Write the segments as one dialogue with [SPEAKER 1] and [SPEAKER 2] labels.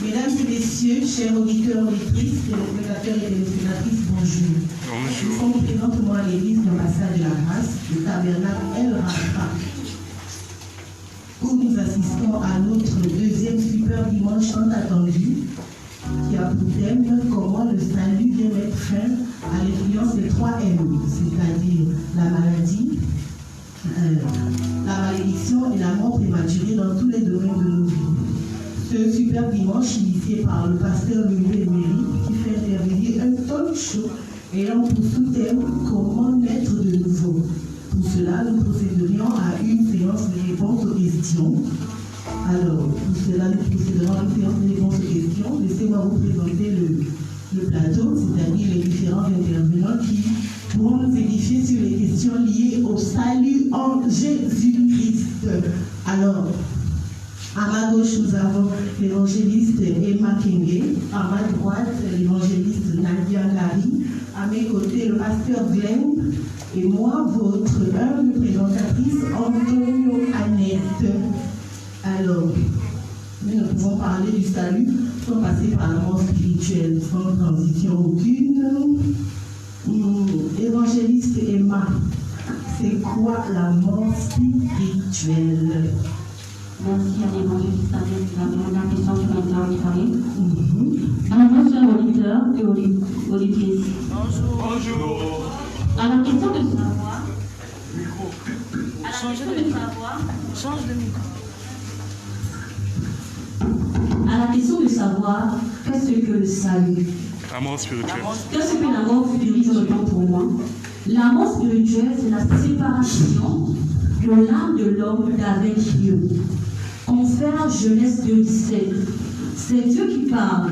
[SPEAKER 1] Mesdames et messieurs, chers auditeurs, auditrices, téléspectateurs et téléspectatrices, bonjour. Nous sommes présentement à l'église de Massage de la Grâce, le tabernacle El Rafa, où nous assistons à notre deuxième super dimanche tant attendu, qui a pour thème comment le salut vient mettre fin à l'influence des 3 M, c'est-à-dire la maladie, la malédiction et la mort prématurée dans tous les domaines de nos vies. Ce super dimanche initié par le pasteur Louis Emery qui fait intervenir un talk show ayant pour sous-thème comment naître de nouveau. Pour cela, nous procéderions à une séance de réponse aux questions. Alors, pour cela, nous procéderons à une séance de réponse aux questions. Laissez-moi vous présenter le plateau, c'est-à-dire les différents intervenants qui pourront nous édifier sur les questions liées au salut en Jésus-Christ. Alors, à ma gauche, nous avons l'évangéliste Emma Kenge. À ma droite, l'évangéliste Nadia Gary. À mes côtés, le pasteur Glenn. Et moi, votre humble présentatrice, Antonio Annette. Alors, nous ne pouvons parler du salut sans passer par la mort spirituelle, sans transition aucune. Évangéliste Emma, c'est quoi la mort spirituelle?
[SPEAKER 2] Merci à l'évangéliste Annette qui a demandé la question sur l'interrogatoire. Alors, bonjour auditeurs et auditrices.
[SPEAKER 3] Bonjour.
[SPEAKER 2] À la question de savoir. Change de micro. À la question de savoir, qu'est-ce que le salut?
[SPEAKER 3] La mort spirituelle.
[SPEAKER 2] Qu'est-ce que la mort spirituelle pour moi? La mort spirituelle, c'est la séparation de l'âme de l'homme d'avec Dieu. Confère Genèse 2,17. C'est Dieu qui parle.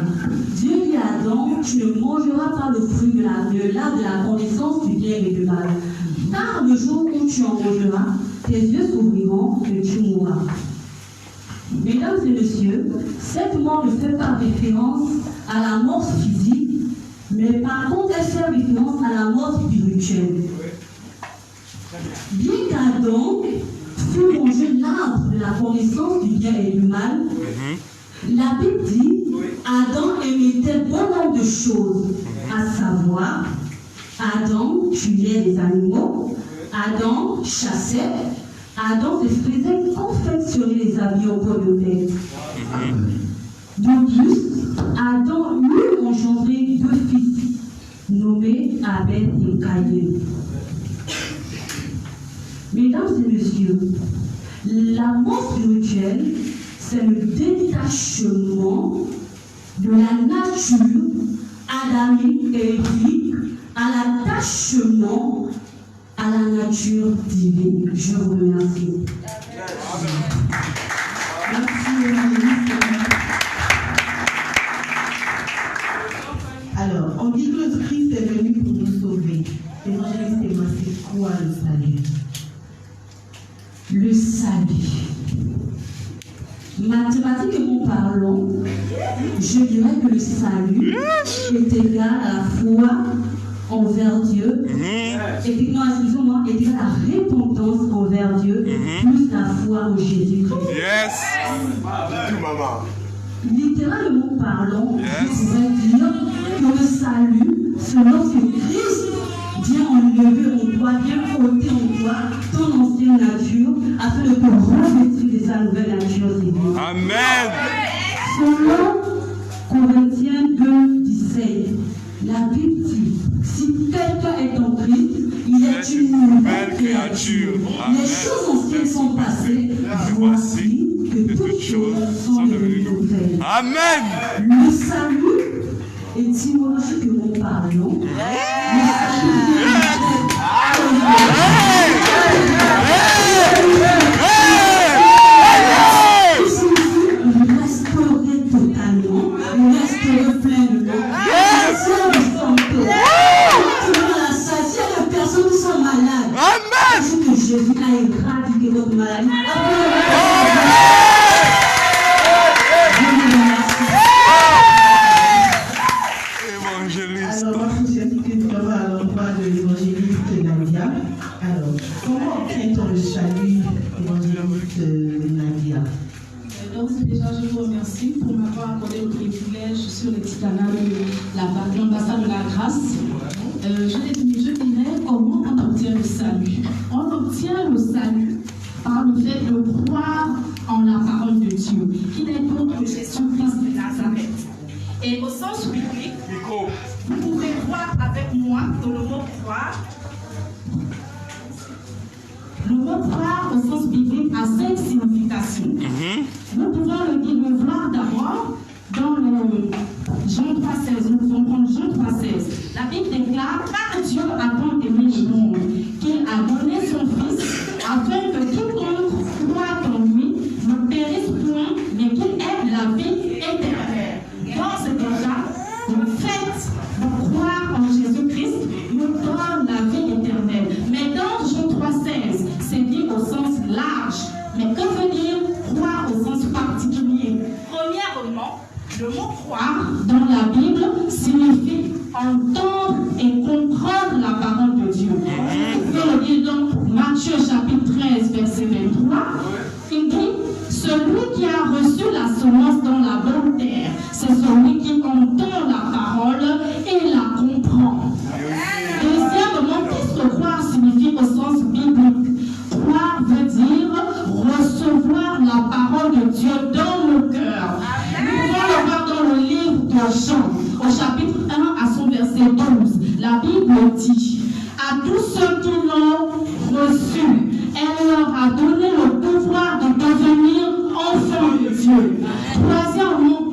[SPEAKER 2] Dieu dit à Adam, tu ne mangeras pas le fruit de l'arbre de la connaissance du bien et du mal. Car le jour où tu en mangeras, tes yeux s'ouvriront et tu mourras. Mesdames et messieurs, cette mort ne fait pas référence à la mort physique, mais par contre elle fait référence à la mort spirituelle. Bien qu'Adam fût mangé l'arbre de la connaissance du bien et du mal, la Bible dit Adam émettait bon nombre de choses, à savoir Adam tuait les animaux, Adam chassait, Adam se faisait confectionner les habits au corps de tête. De plus, Adam eut engendré 2 fils, nommés Abel et Caïn. Mesdames et messieurs, la mort spirituelle, c'est le détachement de la nature adamique et éthique à l'attachement à la nature divine. Je vous remercie.
[SPEAKER 1] Alors, on dit que le Christ est venu pour nous sauver. Évangéliste Emma, c'est quoi le salut?
[SPEAKER 2] Le salut. Mathématiquement parlant, je dirais que le salut est égal à la foi envers Dieu, est égal à la repentance envers Dieu, plus la foi en Jésus-Christ.
[SPEAKER 3] Yes.
[SPEAKER 2] Littéralement parlant, je pourrais dire que le salut, c'est lorsque Christ vient enlever en toi, vient ôter en toi ton ancienne nature, afin de te revêtir de sa nouvelle nature divine.
[SPEAKER 3] Amen.
[SPEAKER 2] Selon Corinthiens 2,17, la Bible dit, si quelqu'un est en Christ, il est une nouvelle créature. Les choses anciennes sont passées, voici que toutes choses sont devenues nouvelles.
[SPEAKER 3] Amen.
[SPEAKER 2] Le salut, étymologiquement parlant, le salut restaurer totalement, restaurer pleinement, la satiété de personnes qui sont malades.
[SPEAKER 3] Amen.
[SPEAKER 2] Parce que Jésus a éradiqué votre maladie.
[SPEAKER 3] Évangéliste.
[SPEAKER 1] Alors, moi, je suis vraiment, alors,
[SPEAKER 4] d'avance, déjà, je vous remercie pour m'avoir accordé le privilège sur le petit canal de l'ambassade de la grâce. Je dirais comment on obtient le salut. On obtient le salut par le fait de croire en la parole de Dieu, qui n'est autre que Jésus-Christ de Nazareth. Et au sens biblique, vous pouvez croire avec moi dans le mot croire. Le mot croire au sens biblique a 5 significations. Nous pouvons le voir d'abord dans le Jean 3,16. Nous pouvons prendre Jean 3,16. La Bible déclare: car Dieu a tant aimé le monde qu'il a donné son Fils afin que quiconque croit en lui ne périsse point, mais qu'il ait la vie éternelle. Donc c'est déjà le fait de croire en Jésus-Christ nous donne la vie éternelle. Mais dans Jean 3,16, c'est dit au sens large. Mais que veut dire croire au sens particulier? Premièrement, le mot croire dans la Bible signifie entendre et comprendre la parole de Dieu. Vous pouvez le dire dans Matthieu chapitre 13, verset 23. Il dit: celui qui a reçu la semence dans la bonne terre, c'est celui qui entend la parole et la comprend. Deuxièmement, qu'est-ce que croire signifie au sens biblique? Croire veut dire recevoir la parole de Dieu dans le cœur. Nous pouvons le voir dans le livre de Jean, au chapitre 1 à son verset 12. La Bible dit: à tous ceux qui l'ont reçu, elle leur a donné le pouvoir de devenir enfants de Dieu.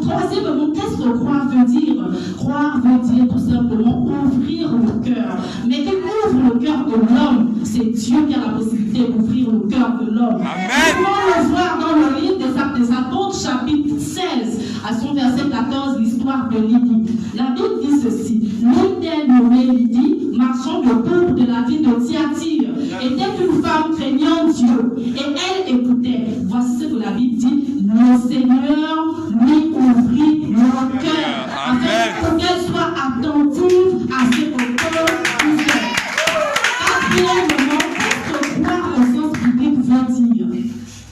[SPEAKER 4] Troisièmement, qu'est-ce que croire veut dire? Croire veut dire tout simplement ouvrir le cœur. Mais qui ouvre le cœur de l'homme? C'est Dieu qui a la possibilité d'ouvrir le cœur de l'homme. Nous pouvons le voir dans le livre des Actes des Apôtres, chapitre 16, à son verset 14, l'histoire de Lydie. La Bible dit ceci: l'une d'elles, nommée Lydie, marchand de pauvre de la ville de Thyatire, était une femme craignant Dieu, et elle écoutait. Voici ce que la Bible dit: le Seigneur lui ouvrit le cœur, afin qu'elle soit attentive à ce que Paul disait. Quatrièmement, qu'est-ce que croire au sens biblique veut dire?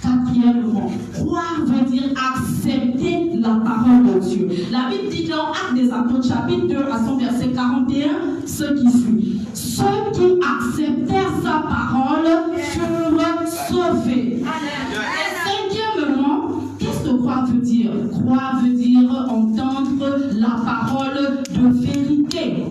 [SPEAKER 4] Quatrièmement, croire veut dire accepter la parole de Dieu. La Bible dit dans Actes des Apôtres, chapitre 2, à son verset 41, ce qui suit: ceux qui acceptèrent sa parole furent sauvés. Et cinquièmement, qu'est-ce que croire veut dire? Croire veut dire entendre la parole de vérité.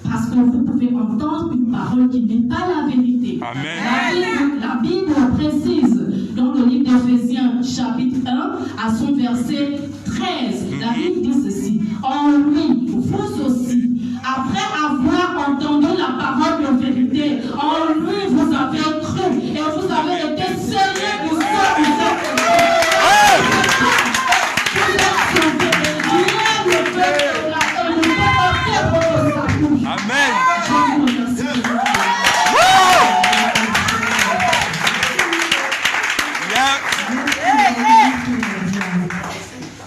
[SPEAKER 4] Parce que vous pouvez entendre une parole qui n'est pas la vérité. Amen. La Bible précise dans le livre d'Éphésiens, chapitre 1, à son verset 13. La Bible dit ceci: en lui, vous aussi, après avoir entendu la parole de vérité, en lui vous avez cru et vous avez été scellés du sang du Saint-Esprit.
[SPEAKER 3] Amen.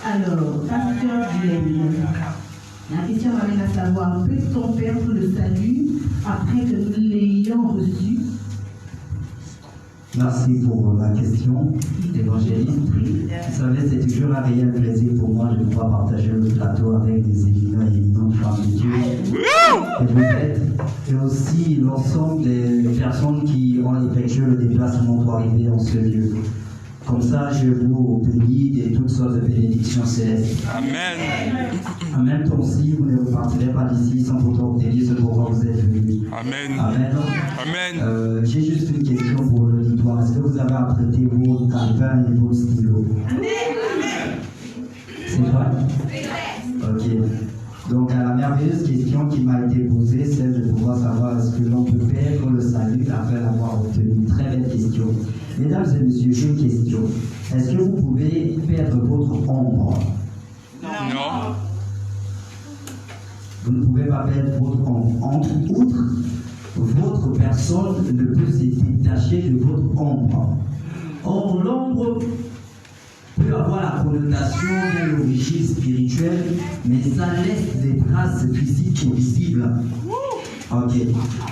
[SPEAKER 1] Alors, pasteur Guilhem, la question m'amène à savoir: peut-on perdre le salut après que nous l'ayons reçu?
[SPEAKER 5] Merci pour la question, évangéliste. Vous savez, c'est toujours un réel plaisir pour moi de pouvoir partager le plateau avec des éminents et éminentes femmes de Dieu. Et peut-être, et aussi l'ensemble des personnes qui ont effectué le déplacement pour arriver en ce lieu. Comme ça, je vous bénis de toutes sortes de bénédictions célestes.
[SPEAKER 3] Amen.
[SPEAKER 5] En même temps, si vous ne repartirez pas d'ici sans pourtant obtenir ce pourquoi vous êtes venus.
[SPEAKER 3] Amen.
[SPEAKER 5] Amen.
[SPEAKER 3] Amen.
[SPEAKER 5] J'ai juste une question pour l'auditoire. Est-ce que vous avez apprêté vos calepins et vos stylos? C'est vrai? Ok. Donc, à la merveilleuse question qui m'a été posée, celle de pouvoir savoir est-ce que l'on peut perdre le salut après l'avoir obtenu. Très belle question. Mesdames et messieurs, j'ai une question. Est-ce que vous pouvez perdre votre ombre?
[SPEAKER 3] Non.
[SPEAKER 5] Vous ne pouvez pas perdre votre ombre. Entre autres, votre personne ne peut se détacher de votre ombre. Or, l'ombre peut avoir la connotation de l'origine spirituelle, mais ça laisse des traces physiques et visibles. Ok.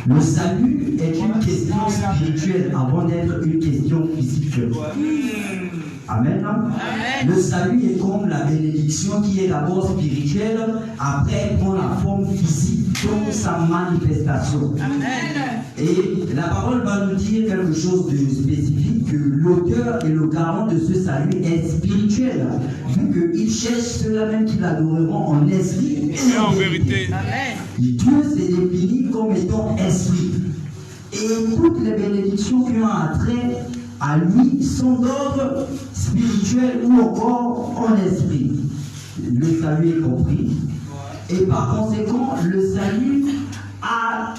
[SPEAKER 5] Le salut est une question spirituelle avant d'être une question physique. Amen. Le salut est comme la bénédiction qui est d'abord spirituelle, après prend la forme physique, donc sa manifestation. Et la parole va nous dire quelque chose de spécifique, que l'auteur et le garant de ce salut est spirituel, vu qu'il cherche ceux-là même qui l'adoreront en esprit et en vérité. Dieu s'est défini comme étant esprit. Et toutes les bénédictions qui ont attrait à lui sont d'ordre spirituel ou encore en esprit. Le salut est compris. Et par conséquent, le salut a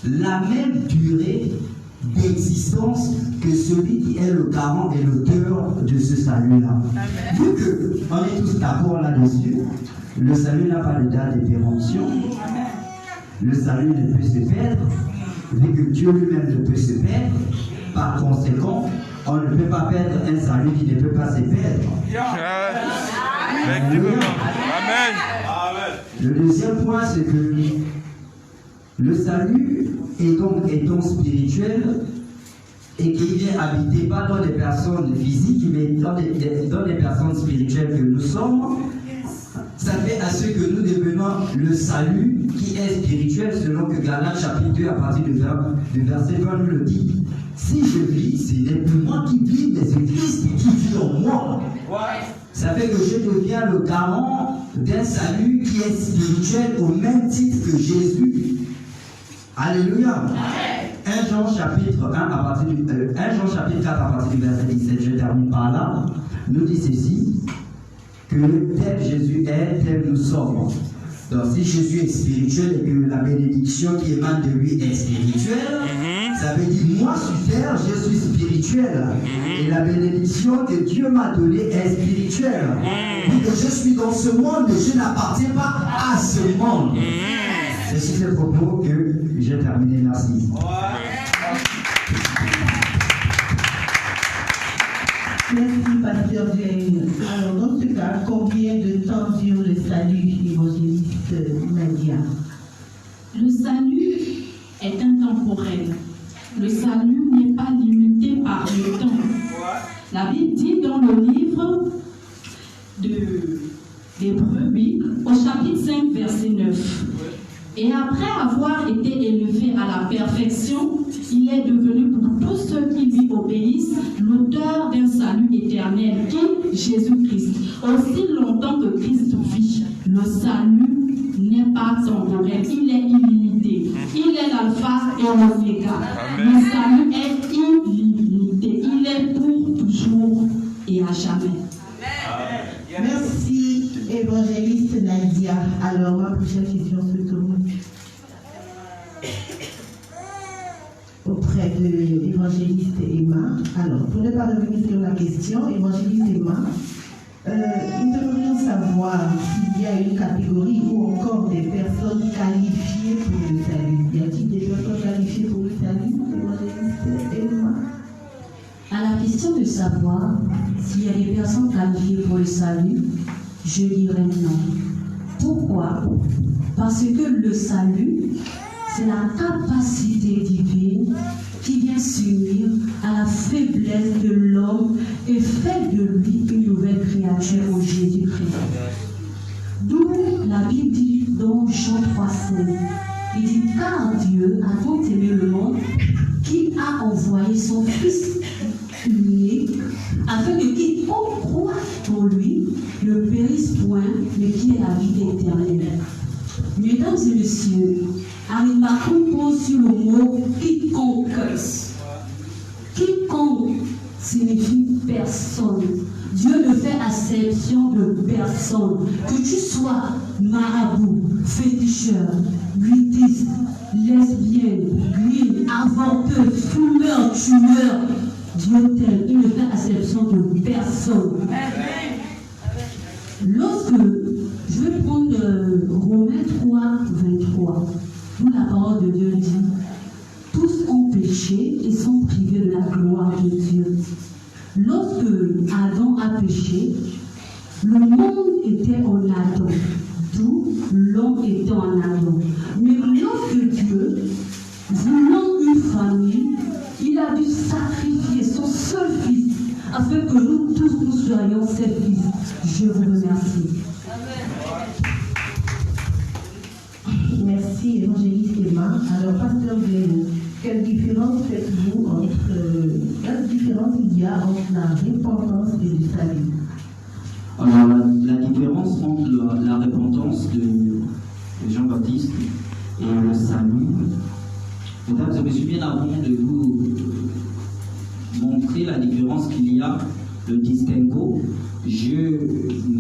[SPEAKER 5] la même durée d'existence que celui qui est le garant et l'auteur de ce salut-là. Vu qu'on est tous d'accord là-dessus, le salut n'a pas de date de péremption. Le salut ne peut se perdre. Vu que Dieu lui-même ne peut se perdre, par conséquent, on ne peut pas perdre un salut qui ne peut pas se perdre.
[SPEAKER 3] Amen.
[SPEAKER 5] Le deuxième point, c'est que le salut est donc étant spirituel et qui vient habiter pas dans les personnes physiques, mais dans les personnes spirituelles que nous sommes. Ça fait à ce que nous devenons le salut qui est spirituel, selon que Galates chapitre 2 à partir du verset 20 nous le dit. Si je vis, ce n'est plus moi qui vis, mais c'est Christ qui vit en moi. Ça fait que je deviens le garant d'un salut qui est spirituel au même titre que Jésus. Alléluia. 1 Jean chapitre 4 à partir du verset 17, je termine par là, nous dit ceci, que tel Jésus est, tel nous sommes. Donc si Jésus est spirituel et que la bénédiction qui émane de lui est spirituelle, ça veut dire moi sur terre, je suis spirituel. Et la bénédiction que Dieu m'a donnée est spirituelle. Et que je suis dans ce monde, mais je n'appartiens pas à ce monde. C'est sur ce propos que j'ai terminé. Merci.
[SPEAKER 1] Merci, pasteur Duane. Alors, dans ce cas, combien de temps dure le salut, évangéliste Nadia?
[SPEAKER 4] Le salut est intemporel. Le salut n'est pas limité par le temps. La Bible dit dans le livre d'Hébreux, au chapitre 5, verset 9. Et après avoir été élevé à la perfection, il est devenu pour tous ceux qui lui obéissent l'auteur d'un salut éternel, qui est Jésus-Christ. Aussi longtemps que Christ vit, le salut n'est pas temporel, il est illimité. Il est l'alpha et l'oméga. Le salut est illimité, il est pour toujours et à jamais.
[SPEAKER 1] Merci, évangéliste Nadia. Alors, ma prochaine question se tourne auprès de l'évangéliste Emma. Alors, pour ne pas revenir sur la question, évangéliste Emma, nous devrions savoir s'il y a une catégorie ou encore des personnes qualifiées pour le salut. Y a-t-il des personnes qualifiées pour le salut, évangéliste Emma?
[SPEAKER 2] À la question de savoir s'il y a des personnes qualifiées pour le salut, je dirais non. Pourquoi? Parce que le salut, c'est la capacité divine qui vient s'unir à la faiblesse de l'homme et fait de lui une nouvelle créature en Jésus-Christ. D'où la Bible dit dans Jean 3,5, il dit « Car Dieu a tant aimé le monde qu'il a envoyé son Fils unique, afin que quiconque croit en lui ne périsse point, mais qu'il ait la vie éternelle. » Mesdames et messieurs, Arimathon pose sur le mot quiconque. Quiconque signifie personne. Dieu ne fait acception de personne. Que tu sois marabout, féticheur, bruitiste, lesbienne, green, avorteuse, fumeur, tueur, Dieu t'aime. Il ne fait acception de personne. Lorsque je vais prendre Romains 3, 23, où la parole de Dieu dit « Tous ont péché et sont privés de la gloire de Dieu. » Lorsque Adam a péché, le monde était en Adam, d'où l'homme était en Adam. Mais lorsque Dieu, voulant une famille, il a dû sacrifier son seul fils afin que nous tous nous soyons ses fils. Je vous remercie.
[SPEAKER 1] Merci, évangéliste Emma. Alors, pasteur Glenn, quelle différence faites-vous entre, quelle différence il y a entre la repentance et le salut?
[SPEAKER 5] Alors, la différence entre la repentance de Jean-Baptiste et le salut, mesdames et messieurs, bien avant de vous montrer la différence qu'il y a, le distinguo, je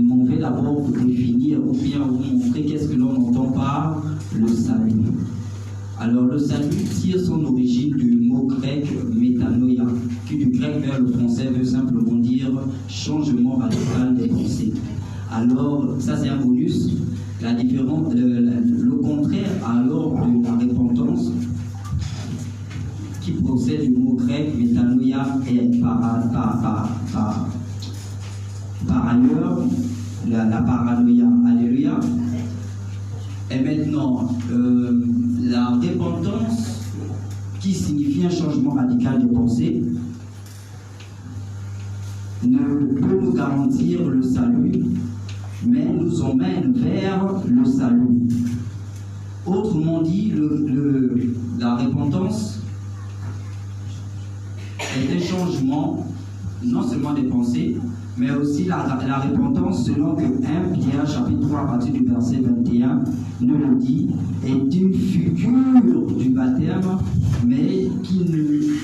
[SPEAKER 5] m'en vais d'abord vous définir ou bien vous montrer qu'est-ce que l'on entend par le salut. Alors, le salut tire son origine du mot grec métanoïa, qui du grec vers le français veut simplement dire changement radical des pensées. Alors, ça c'est un bonus. La différence, le contraire alors de la repentance, qui procède du mot grec métanoïa, est par ailleurs la paranoïa. Alléluia. Et maintenant, la repentance, qui signifie un changement radical de pensée, ne peut nous garantir le salut, mais nous emmène vers le salut. Autrement dit, la repentance est un changement, non seulement des pensées, mais aussi la repentance, selon que 1 Pierre chapitre 3 à partir du verset 21 nous le dit, est une figure du baptême, mais qui ne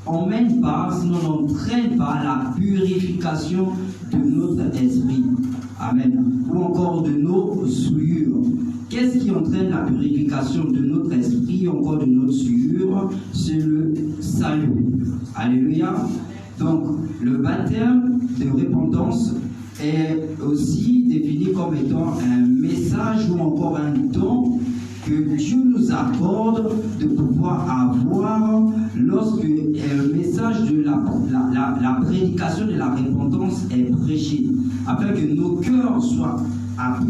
[SPEAKER 5] emmène pas, sinon n'entraîne pas la purification de notre esprit. Amen. Ou encore de nos souillures. Qu'est-ce qui entraîne la purification de notre esprit, encore de notre souillure? C'est le salut. Alléluia. Donc, le baptême de repentance est aussi défini comme étant un message ou encore un don que Dieu nous accorde de pouvoir avoir lorsque le message de la prédication de la repentance est prêché, afin que nos cœurs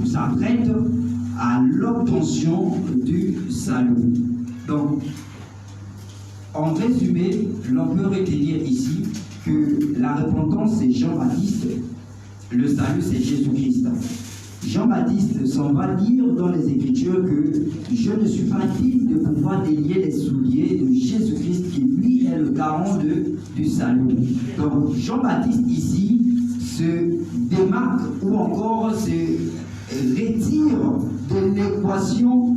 [SPEAKER 5] s'apprêtent à l'obtention du salut. Donc, en résumé, l'on peut retenir ici que la repentance c'est Jean-Baptiste, le salut c'est Jésus-Christ. Jean-Baptiste s'en va dire dans les Écritures que je ne suis pas digne de pouvoir délier les souliers de Jésus-Christ qui lui est le garant du salut. Donc Jean-Baptiste ici se démarque ou encore se retire de l'équation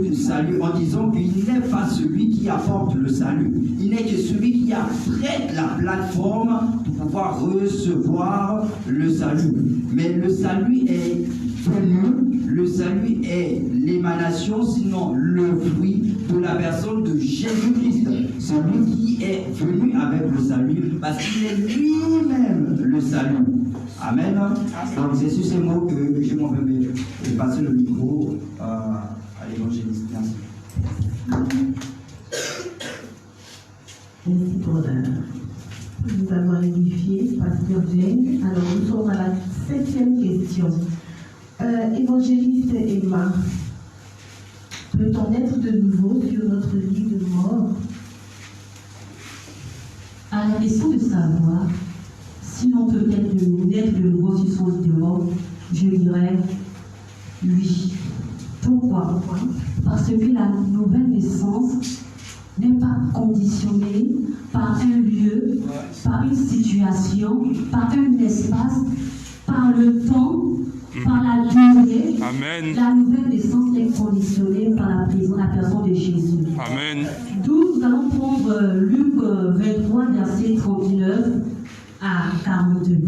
[SPEAKER 5] du salut en disant qu'il n'est pas celui qui apporte le salut, il n'est que celui qui apprête la plateforme pour pouvoir recevoir le salut. Mais le salut est venu, le salut est l'émanation, sinon le fruit de la personne de Jésus-Christ, celui qui est venu avec le salut, parce qu'il est lui-même le salut. Amen. Donc c'est sur ces mots que je m'en vais passer le micro à l'évangéliste. Merci.
[SPEAKER 1] Merci pour nous avoir édifié, pasteur Glenn. Alors nous sommes à la 7e question. Évangéliste Emma, peut-on être de nouveau sur notre lit de mort?
[SPEAKER 2] À la question de savoir si l'on peut naître de nouveau sur son lit de mort, je dirais oui. Pourquoi? Parce que la nouvelle naissance n'est pas conditionnée par un lieu, par une situation, par un espace, par le temps, par la durée.
[SPEAKER 3] Amen.
[SPEAKER 2] La nouvelle naissance est conditionnée par la personne de Jésus.
[SPEAKER 3] Amen.
[SPEAKER 2] D'où nous allons prendre Luc 23, verset 39 à 42.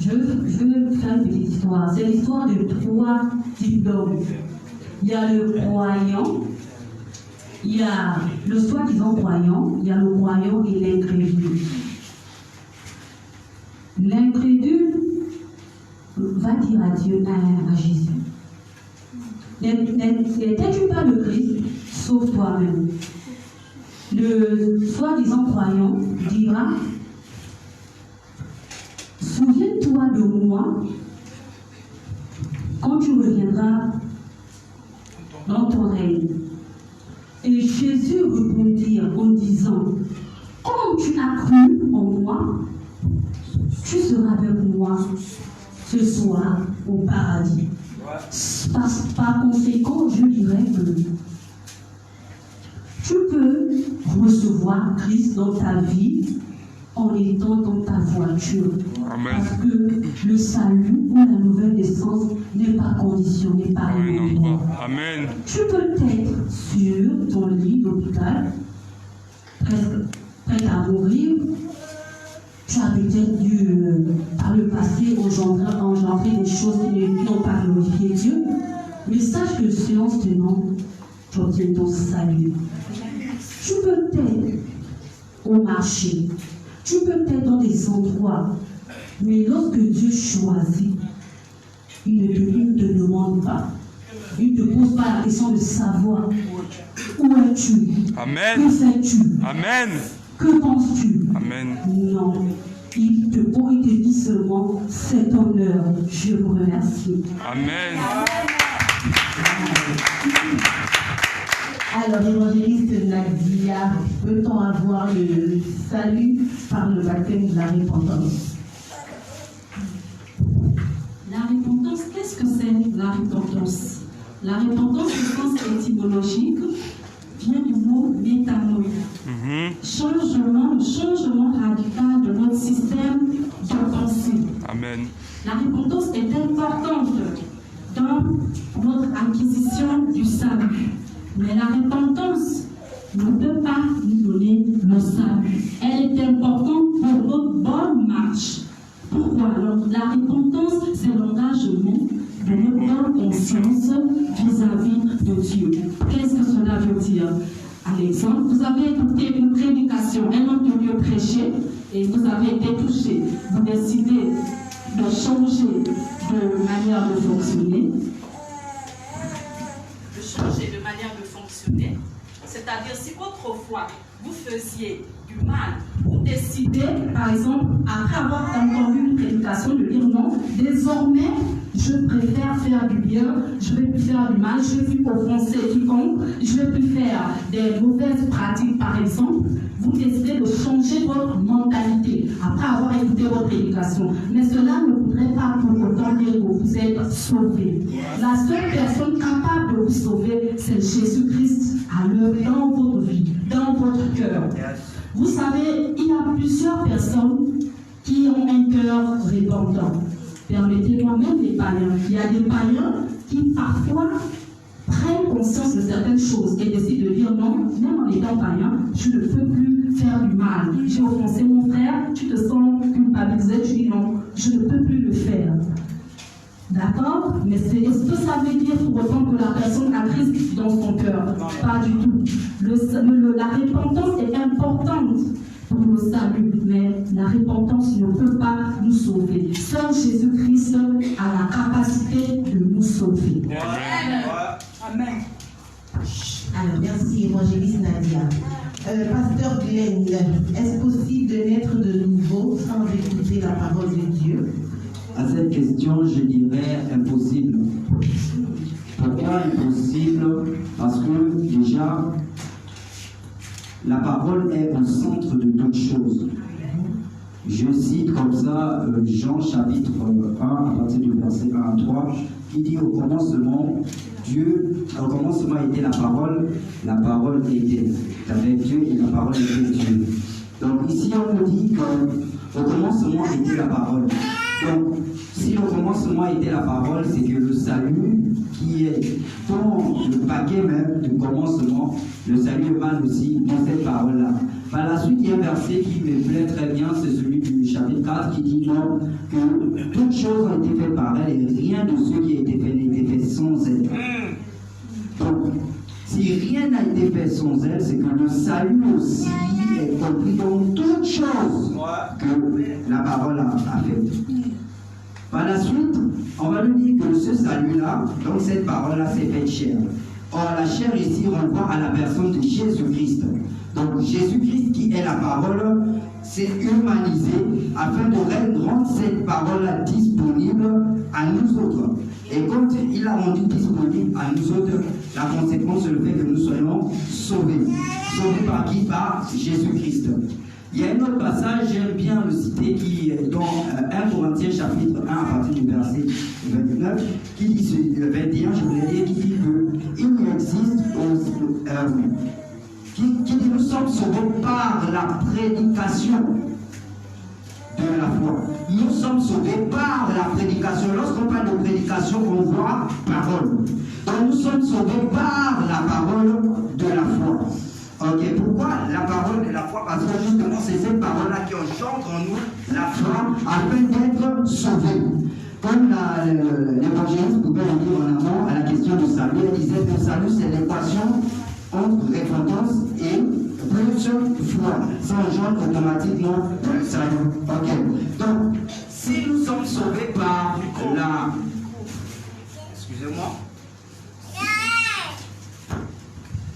[SPEAKER 2] Je veux faire une petite histoire. C'est l'histoire de 3 types d'hommes. Il y a le croyant, il y a le soi-disant croyant, il y a le croyant et l'incrédule. L'incrédule va dire à Dieu, à Jésus, n'étais-tu pas le Christ, sauf toi-même? Le soi-disant croyant dira, souviens-toi de moi quand tu reviendras dans ton règne. Et Jésus répondit en disant, comme tu as cru en moi, tu seras avec moi ce soir au paradis. Par conséquent, je dirais que tu peux recevoir Christ dans ta vie en étant dans ta voiture.
[SPEAKER 3] Amen.
[SPEAKER 2] Parce que le salut ou la nouvelle naissance n'est pas conditionné par
[SPEAKER 3] Oui,
[SPEAKER 2] un
[SPEAKER 3] non,
[SPEAKER 2] endroit.
[SPEAKER 3] pas. Amen.
[SPEAKER 2] Tu peux être sur ton lit d'hôpital, presque prêt à mourir. Tu as peut-être dû, par le passé, engendrer des choses qui n'ont pas glorifié Dieu. Mais sache que séance tenant, tu obtiens ton salut. Tu peux être au marché, tu peux être dans des endroits, mais lorsque Dieu choisit, il ne te demande pas. Il ne te pose pas la question de savoir où es-tu,
[SPEAKER 3] Amen.
[SPEAKER 2] que fais-tu,
[SPEAKER 3] Amen.
[SPEAKER 2] que penses-tu.
[SPEAKER 3] Amen.
[SPEAKER 2] Non, il te dit seulement cet honneur. Je vous remercie.
[SPEAKER 3] Amen.
[SPEAKER 1] Alors, évangéliste Nadia, peut-on avoir le salut par le baptême de la repentance?
[SPEAKER 4] La repentance, qu'est-ce que c'est la repentance? La repentance, au sens étymologique, vient du mot métanoïa. Changement radical de notre système de pensée.
[SPEAKER 3] Amen.
[SPEAKER 4] La repentance est importante dans notre acquisition du salut. Mais la repentance ne peut pas nous donner le salut. Elle est importante pour notre bonne marche. Pourquoi? Alors, la repentance, c'est l'engagement de notre bonne conscience vis-à-vis de Dieu. Qu'est-ce que cela veut dire? À l'exemple, vous avez écouté une prédication, un homme de Dieu prêcher, et vous avez été touché. Vous décidez de changer de manière de fonctionner. De manière de fonctionner. C'est-à-dire, si autrefois vous faisiez du mal, vous décidez, par exemple, après avoir entendu une prédication, de dire non, désormais, je préfère faire du bien, je ne vais plus faire du mal, je ne vais plus offenser quiconque, je ne vais plus faire des mauvaises pratiques, par exemple. Vous décidez de changer votre mentalité après avoir écouté votre prédication. Mais cela ne voudrait pas pour autant dire que vous êtes sauvé. La seule personne capable de vous sauver, c'est Jésus-Christ à l'œuvre dans votre vie, dans votre cœur. Vous savez, il y a plusieurs personnes qui ont un cœur repentant. Permettez-moi, même les païens. Il y a des païens qui parfois prennent conscience de certaines choses et décident de dire non, même en étant païen, je ne peux plus faire du mal. J'ai offensé mon frère, tu te sens culpabilisé, tu dis non, je ne peux plus le faire. D'accord? Mais est-ce que ça veut dire pour autant que la personne a Christ dans son cœur? Pas du tout. La repentance est importante pour le salut, mais la repentance ne peut pas nous sauver. Seul Jésus-Christ a la capacité de nous sauver.
[SPEAKER 3] Amen.
[SPEAKER 1] Alors, merci, évangéliste Nadia. Pasteur Glenn, est-ce possible de naître de nouveau sans écouter la parole de Dieu?
[SPEAKER 5] À cette question, je dirais impossible. Pourquoi impossible? Parce que déjà, la parole est au centre de toutes choses. Je cite comme ça Jean chapitre 1, à partir du verset 1 à 3, qui dit au commencement était la parole était avec Dieu et la parole était Dieu. Donc ici on nous dit qu'au commencement était la parole. Donc si le commencement était la parole, c'est que le salut qui est dans le paquet même du commencement, le salut est mal aussi dans cette parole-là. Par la suite, il y a un verset qui me plaît très bien, c'est celui du chapitre 4 qui dit non, que toutes choses ont été faites par elle et rien de ce qui a été fait n'a été fait sans elle. Donc, si rien n'a été fait sans elle, c'est que le salut aussi est compris dans toutes choses que la parole a fait. Par la suite, on va nous dire que ce salut-là, donc cette parole-là, s'est faite chair. Or, la chair ici renvoie à la personne de Jésus-Christ. Donc, Jésus-Christ qui est la parole, s'est humanisé afin de rendre cette parole-là disponible à nous autres. Et quand il a rendu disponible à nous autres, la conséquence, c'est le fait que nous soyons sauvés. Sauvés par qui? Par Jésus-Christ. Il y a un autre passage, j'aime bien le citer, qui est dans 1 Corinthiens chapitre 1 à partir du verset 29, qui dit, 21, je voulais dire, qui dit qu'il existe, qui dit nous sommes sauvés par la prédication de la foi. Nous sommes sauvés par la prédication. Lorsqu'on parle de prédication, on voit parole. Donc nous sommes sauvés par la parole de la foi. Ok, pourquoi la parole de la foi? Parce que justement, c'est cette parole-là qui engendre en nous la foi afin d'être sauvés. Comme l'évangéliste pouvait le dire en amont à la question du salut, il disait que le salut, c'est l'équation entre repentance et plus foi. Ça engendre automatiquement le salut. Ok, donc, si nous sommes sauvés par la... Excusez-moi.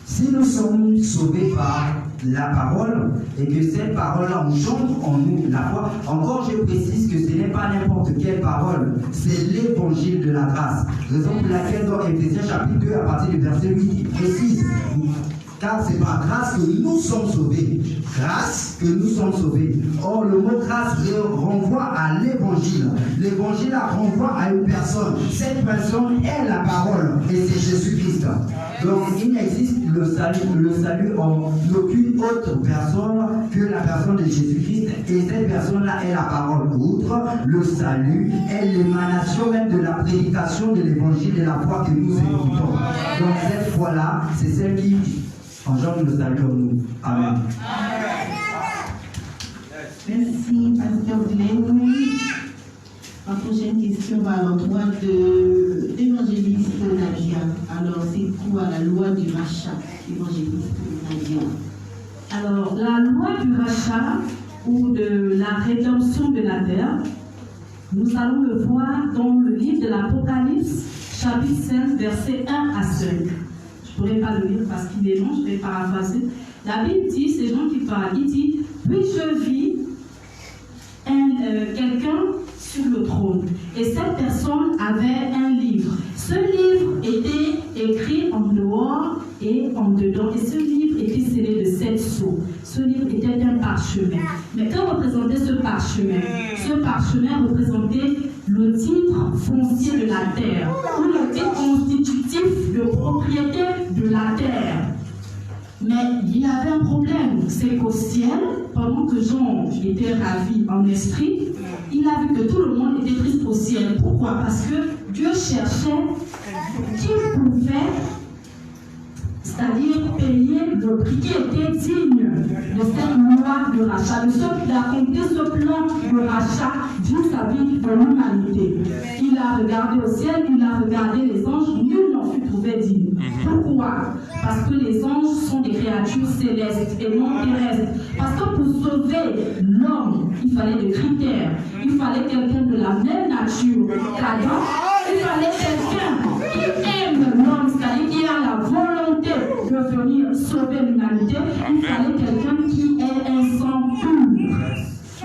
[SPEAKER 5] Si nous sommes sauvés par la parole et que cette parole engendre en nous la foi, encore je précise que ce n'est pas n'importe quelle parole, c'est l'évangile de la grâce. Raison pour laquelle dans Éphésiens chapitre 2 à partir du verset 8, il précise, car c'est par grâce que nous sommes sauvés. Grâce que nous sommes sauvés. Or, le mot grâce renvoie à l'évangile. L'évangile renvoie à une personne. Cette personne est la parole et c'est Jésus-Christ. Donc, il n'existe le salut en aucune autre personne que la personne de Jésus-Christ. Et cette personne-là est la parole. Outre le salut est l'émanation même de la prédication de l'évangile de la foi que nous écoutons. Donc, cette foi-là, c'est celle qui engendre le salut en nous. Amen.
[SPEAKER 1] Merci, Pasteur Glenn. Ma prochaine question va à l'endroit de l'évangéliste Nadia. Alors, c'est quoi la loi du rachat, évangéliste Nadia?
[SPEAKER 2] Alors, la loi du rachat ou de la rédemption de la terre, nous allons le voir dans le livre de l'Apocalypse, chapitre 5, versets 1 à 5. Je ne pourrais pas le lire parce qu'il est long, je vais paraphraser. La Bible dit, c'est Jean qui parle, il dit, puis je vis quelqu'un sur le trône. Et cette personne avait un livre. Ce livre était écrit en dehors et en dedans. Et ce livre était scellé de 7 sceaux. Ce livre était un parchemin. Mais que représentait ce parchemin? Ce parchemin représentait le titre foncier de la terre, ou le titre constitutif de propriété de la terre. Mais il y avait un problème, c'est qu'au ciel, pendant que Jean était ravi en esprit, il a vu que tout le monde était triste au ciel. Pourquoi? Parce que Dieu cherchait qui pouvait, c'est-à-dire payer le prix qui était digne de cette loi de rachat, de ceux qui accomplit ce plan de rachat vis-à-vis de l'humanité. Il a regardé au ciel, il a regardé les anges, nul n'en fut trouvé digne. Pourquoi? Parce que les anges sont des créatures célestes et non terrestres. Parce que pour sauver l'homme, il fallait des critères. Il fallait quelqu'un de la même nature qu'Adam. Il fallait quelqu'un qui aime l'homme, c'est-à-dire qui a la volonté de venir sauver l'humanité. Il fallait quelqu'un qui ait un sang pur.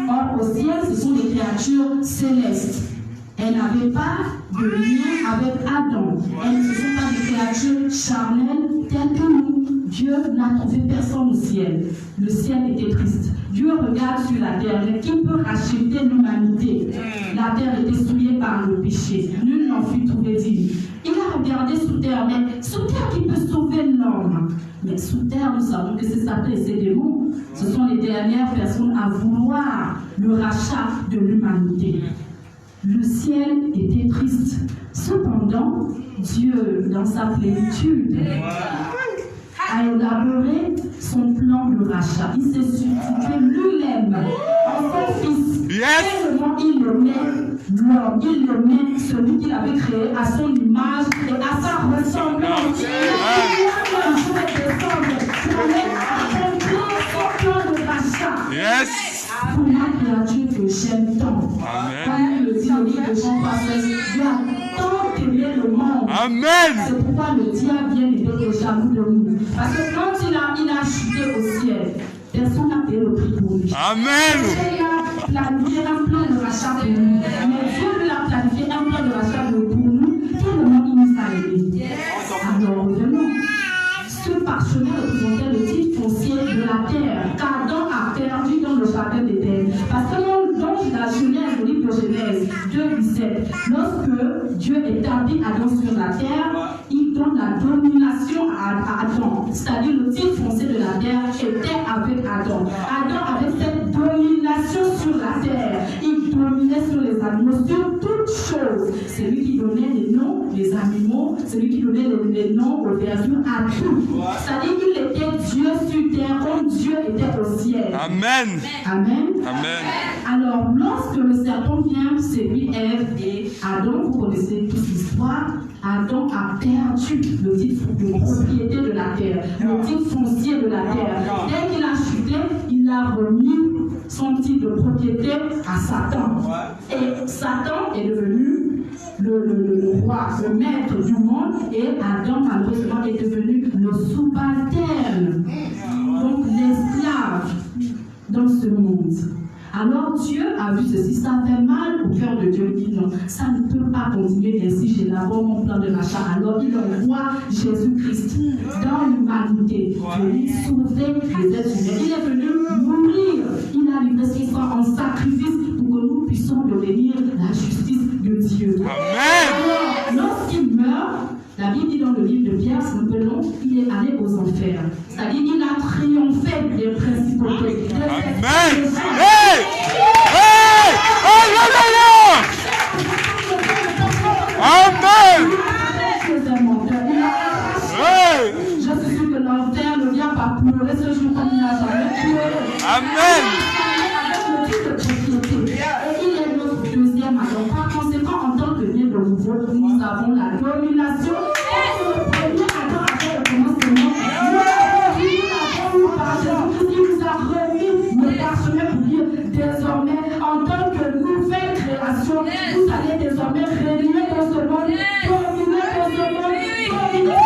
[SPEAKER 2] Or, au ciel, ce sont des créatures célestes. Elles n'avaient pas de lien avec Adam. Elles ne sont pas des créatures charnelles telles que nous. Dieu n'a trouvé personne au ciel. Le ciel était triste. Dieu regarde sur la terre. Mais qui peut racheter l'humanité? La terre était souillée par le péché. Nul n'en fut trouvé digne. Il a regardé sous terre. Mais sous terre, qui peut sauver l'homme? Mais sous terre, nous savons que c'est Satan et ses démons. Ce sont les dernières personnes à vouloir le rachat de l'humanité. Le ciel était triste. Cependant, Dieu, dans sa plénitude, a élaboré son plan de rachat. Il s'est substitué lui-même en son fils. Tellement il aimait l'homme, il aimait celui qu'il avait créé à son image et à sa ressemblance. Il a un jour descendre pour aller accomplir son plan de rachat. Pour la créature que j'aime tant. Comme il le dit au livre de Jean 3,16, Dieu a tant aimé le monde.
[SPEAKER 3] Amen.
[SPEAKER 2] C'est pourquoi le diable vient aider les jaloux de nous. Parce que quand il a chuté au ciel, personne n'a payé le prix pour lui.
[SPEAKER 3] Amen.
[SPEAKER 2] Il a planifié un plan de rachat pour nous. Mais Dieu lui a planifié un plan de rachat pour nous. Tellement il nous a aimés. Alors revenons. Ce parchemin représentait le titre foncier de la terre qu'Adam a perdu dans le
[SPEAKER 4] Genèse 2:17. Lorsque Dieu établit Adam sur la terre, il donne la domination à Adam. C'est-à-dire le titre foncier de la terre était avec Adam. Adam avait cette domination sur la terre. Il dominait sur les animaux, sur toutes choses. C'est lui qui donnait les noms, les animaux, c'est lui qui donnait les noms aux verdures, à tout. C'est-à-dire qu'il était Dieu sur terre comme Dieu était au ciel.
[SPEAKER 3] Amen.
[SPEAKER 4] Amen.
[SPEAKER 3] Amen.
[SPEAKER 4] Alors, lorsque le serpent vient séduire Ève et Adam, vous connaissez toute l'histoire, Adam a perdu le titre de propriété de la terre, le titre foncier de la terre. Dès qu'il a chuté, il a remis son titre de propriété à Satan. Et Satan est devenu le roi, le maître du monde, et Adam, malheureusement, est devenu le subalterne, donc l'esclave dans ce monde. Alors Dieu a vu ceci, ça fait mal au cœur de Dieu. Il dit non, ça ne peut pas continuer ainsi chez la mon plan de l'achat. Alors il envoie Jésus-Christ dans l'humanité pour sauver les êtres humains. Il est venu mourir, il a livré son sang en sacrifice pour que nous puissions devenir la justice de Dieu.
[SPEAKER 3] Amen.
[SPEAKER 4] Alors lorsqu'il meurt, la Bible dit dans le livre de Pierre, c'est un peu long, il est allé aux enfers. C'est-à-dire qu'il a triomphé des principautés.
[SPEAKER 3] Amen. Hey! Hey! Alléluia! Amen. Hey!
[SPEAKER 4] Je suis sûr que l'enfer ne vient pas pleurer ce jour comme il n'a jamais pleuré.
[SPEAKER 3] Amen.
[SPEAKER 4] Avec le titre de propriété. Et il est notre deuxième Adam. Par conséquent, en tant que né de nouveau, nous avons la domination. Et le premier Adam avait le commencement. Il nous a remis le parchemin pour dire désormais, en tant que nouvelle création, vous allez désormais régner dans ce monde, dominer dans ce monde, dominer.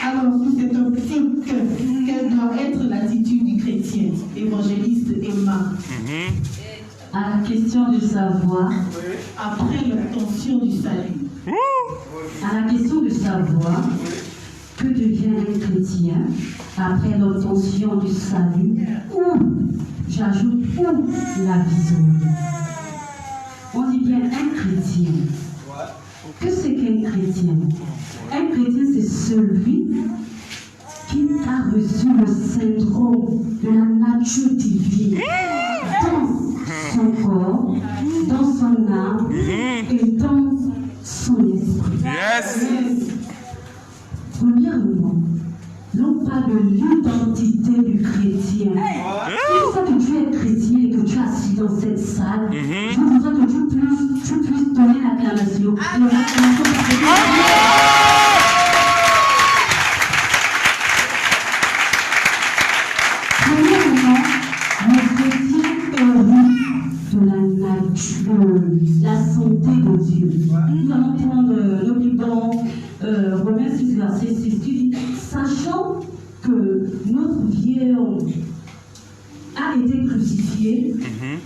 [SPEAKER 1] Alors, sous cette optique, quelle doit être l'attitude du chrétien, évangéliste Emma,
[SPEAKER 2] À la question de savoir,
[SPEAKER 1] après l'obtention du salut?
[SPEAKER 2] à la question de savoir que devient un chrétien après l'obtention du salut, ou, j'ajoute, ou la vision. On dit bien un chrétien. Que c'est qu'un chrétien? Un chrétien, c'est celui qui a reçu le syndrome de la nature divine dans son corps, dans son âme et dans son esprit.
[SPEAKER 3] Yes.
[SPEAKER 2] Premièrement, l'on parle de l'identité du chrétien. Une fois que tu es chrétien et que tu es assis dans cette salle, je voudrais que tu puisses donner l'acclamation. Premièrement, le chrétien hérite de la nature, la santé de Dieu. Nous allons prendre le Liban, Romains 6, verset 6, qui dit, sachant que notre vieil homme a été crucifié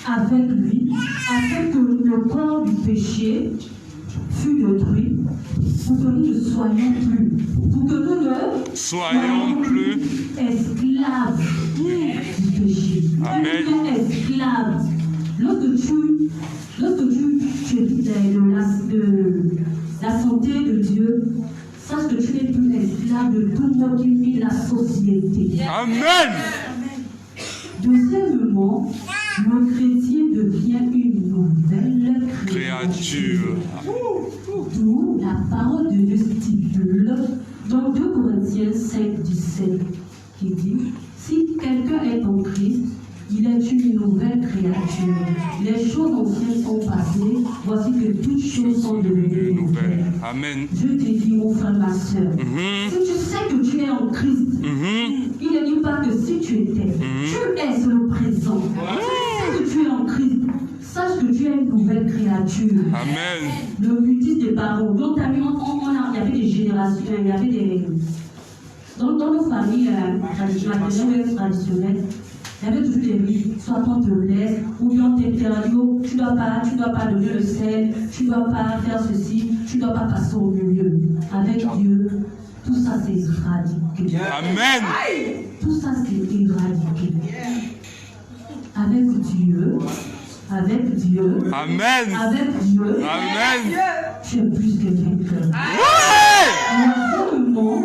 [SPEAKER 2] avec lui, afin que le corps du péché fût détruit, pour que nous ne soyons plus, pour que nous ne
[SPEAKER 3] Soyons plus.
[SPEAKER 2] esclaves du péché.
[SPEAKER 3] Amen.
[SPEAKER 2] Tu es esclave. Lorsque tu évites la santé de Dieu, sache que tu n'es plus esclave de tout le monde qui vit la société.
[SPEAKER 3] Amen.
[SPEAKER 2] Deuxièmement, le chrétien devient une nouvelle créature. D'où la parole de Dieu stipule dans 2 Corinthiens 5, 17, qui dit, si quelqu'un est en Christ, il est une nouvelle créature. Les choses anciennes sont passées, voici que toutes choses sont devenues nouvelles.
[SPEAKER 3] Amen.
[SPEAKER 2] Je te dis, mon frère, ma soeur, si tu sais que tu es en Christ, il ne dit pas que si tu étais, tu es le présent. Si tu sais que tu es en Christ, sache que tu es une nouvelle créature.
[SPEAKER 3] Amen.
[SPEAKER 2] Le mutisme des parents. Donc, il y avait des générations, il y avait des. Dans nos familles traditionnelles, Il y avait toujours des oui, soit on te laisse, ou bien on t'interdit, tu ne dois pas donner le sel, tu ne dois pas faire ceci, tu ne dois pas passer au milieu. Avec Dieu, tout ça c'est éradiqué.
[SPEAKER 3] Amen.
[SPEAKER 2] Tout ça c'est éradiqué. Avec Dieu,
[SPEAKER 3] Amen. Amen.
[SPEAKER 2] tu es plus que vainqueur.
[SPEAKER 3] Ouais.
[SPEAKER 2] Normalement,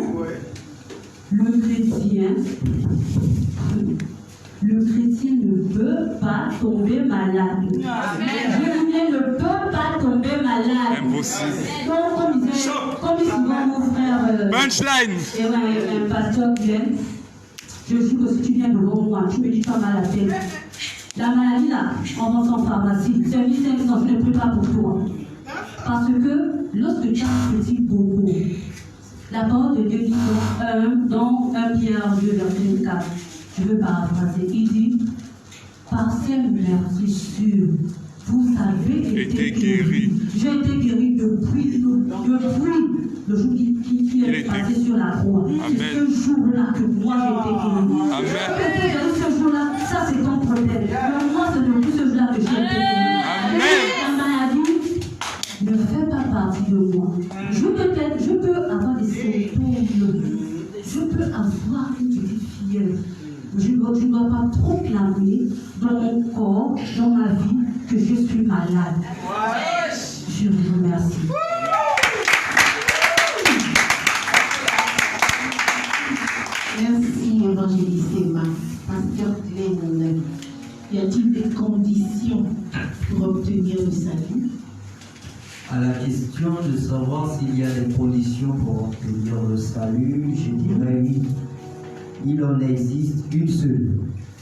[SPEAKER 2] le chrétien ne peut pas tomber malade. Le chrétien ne peut pas tomber malade.
[SPEAKER 3] Impossible.
[SPEAKER 2] Donc, comme dit souvent mon frère,
[SPEAKER 3] Punchline.
[SPEAKER 2] un pasteur Glenn, je dis que si tu viens devant moi, tu me dis pas mal à la tête. La maladie là, on vend en pharmacie, c'est 1500, je ne prie pas pour toi. Parce que lorsque tu as un petit bobo, la parole de Dieu dit dans 1 Pierre 2, verset 4, je veux paraphraser, il dit, par ses mercissures, vous avez été guéris. J'ai été guéri depuis le jour qui est passé sur la croix. C'est ce jour-là que moi j'ai été guéri.
[SPEAKER 3] Amen.
[SPEAKER 2] Ce jour-là, ça c'est ton problème. Mais moi, c'est depuis ce jour-là que j'ai été guéri.
[SPEAKER 3] Amen.
[SPEAKER 2] La maladie ne fait pas partie de moi. Je peux avoir des symptômes. Je peux avoir une petite fièvre. Je ne dois pas proclamer dans mon corps, dans ma vie, que je suis malade. Je vous remercie.
[SPEAKER 1] Merci, évangéliste Emma. Pasteur Glenn, y a-t-il des conditions pour obtenir le salut?
[SPEAKER 5] À la question de savoir s'il y a des conditions pour obtenir le salut, je dirais oui. Il en existe une seule.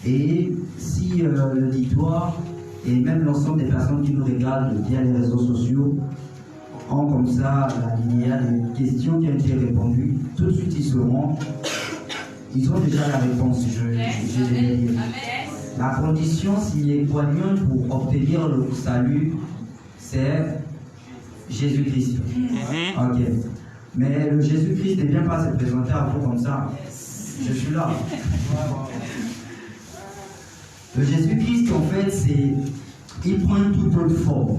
[SPEAKER 5] Et si l'auditoire et même l'ensemble des personnes qui nous regardent via les réseaux sociaux ont comme ça la linéaire des questions qui ont été répondues, tout de suite ils ont déjà la réponse. Je vais dire. La condition s'il est croyant pour obtenir le salut, c'est Jésus-Christ. Ok. Mais le Jésus-Christ ne vient pas se présenter à vous comme ça. Je suis là. Le Jésus-Christ, en fait, il prend une toute autre forme.